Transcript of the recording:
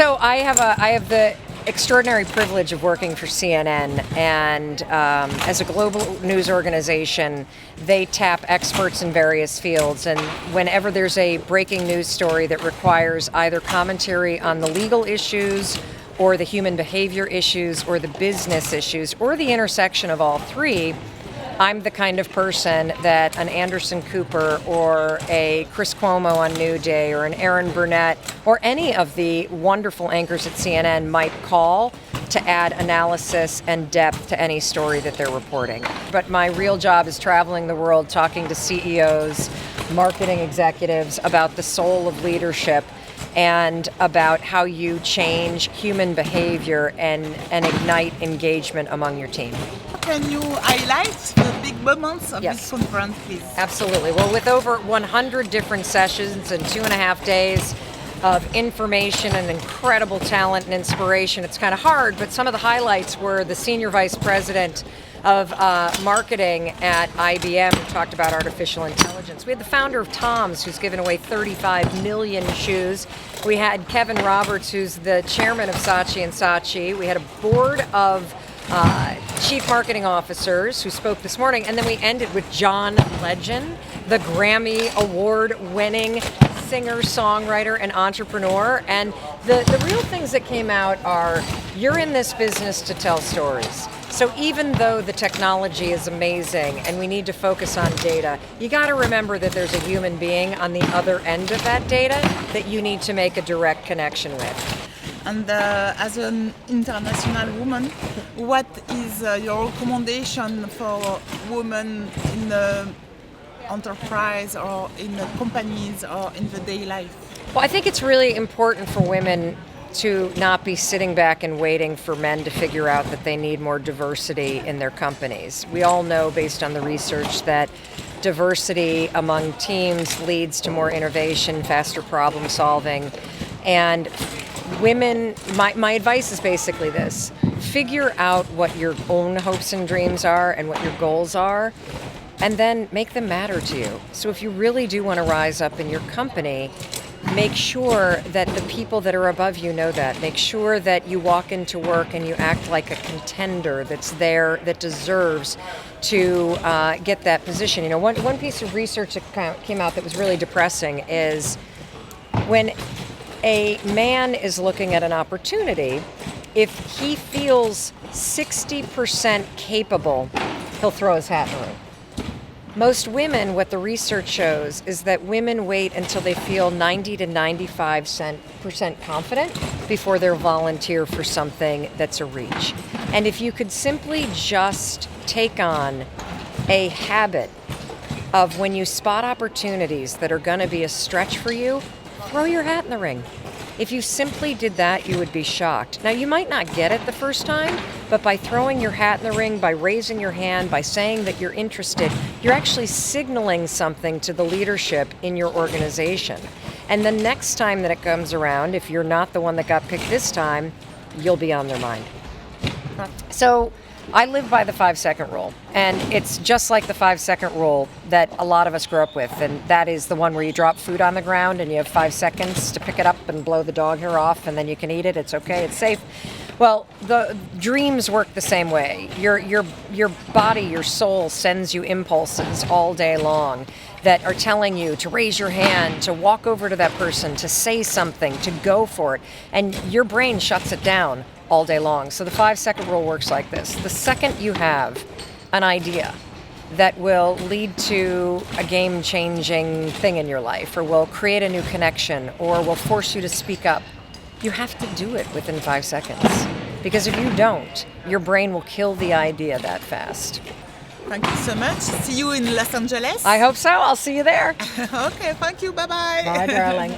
So I have the extraordinary privilege of working for CNN, and as a global news organization, they tap experts in various fields, and whenever there's a breaking news story that requires either commentary on the legal issues or the human behavior issues or the business issues or the intersection of all three, I'm the kind of person that an Anderson Cooper or a Chris Cuomo on New Day or an Aaron Burnett or any of the wonderful anchors at CNN might call to add analysis and depth to any story that they're reporting. But my real job is traveling the world, talking to CEOs, marketing executives about the soul of leadership and about how you change human behavior and ignite engagement among your team. Can you highlight the big moments of this conference, please? Absolutely. Well, with over 100 different sessions and 2.5 days of information and incredible talent and inspiration, it's kind of hard, but some of the highlights were the Senior Vice President of marketing at IBM who talked about artificial intelligence. We had the founder of Tom's, who's given away 35 million shoes. We had Kevin Roberts, who's the chairman of Saatchi & Saatchi. We had a board of chief marketing officers who spoke this morning, and then we ended with John Legend, the Grammy award-winning singer, songwriter, and entrepreneur. And the real things that came out are, you're in this business to tell stories. So even though the technology is amazing and we need to focus on data, you got to remember that there's a human being on the other end of that data that you need to make a direct connection with. And as an international woman, what is your recommendation for women in the enterprise or in the companies or in the daily life? Well, I think it's really important for women to not be sitting back and waiting for men to figure out that they need more diversity in their companies. We all know, based on the research, that diversity among teams leads to more innovation, faster problem solving. And women, my advice is basically this: figure out what your own hopes and dreams are and what your goals are, and then make them matter to you. So if you really do want to rise up in your company, make sure that the people that are above you know that. Make sure that you walk into work and you act like a contender that's there, that deserves to get that position. You know, one piece of research that came out that was really depressing is when a man is looking at an opportunity, if he feels 60% capable, he'll throw his hat in the ring. Most women, what the research shows is that women wait until they feel 90 to 95% confident before they'll volunteer for something that's a reach. And if you could simply just take on a habit of, when you spot opportunities that are going to be a stretch for you, throw your hat in the ring. If you simply did that, you would be shocked. Now, you might not get it the first time, but by throwing your hat in the ring, by raising your hand, by saying that you're interested, you're actually signaling something to the leadership in your organization. And the next time that it comes around, if you're not the one that got picked this time, you'll be on their mind. So I live by the 5-second rule, and it's just like the 5-second rule that a lot of us grew up with, and that is the one where you drop food on the ground and you have 5 seconds to pick it up and blow the dog hair off, and then you can eat it. It's okay, it's safe. Well, the dreams work the same way. Your body, your soul sends you impulses all day long that are telling you to raise your hand, to walk over to that person, to say something, to go for it, and your brain shuts it down all day long. So the 5-second rule works like this. The second you have an idea that will lead to a game-changing thing in your life, or will create a new connection, or will force you to speak up, you have to do it within 5 seconds. Because if you don't, your brain will kill the idea that fast. Thank you so much. See you in Los Angeles. I hope so. I'll see you there. Okay, thank you. Bye-bye. Bye, darling.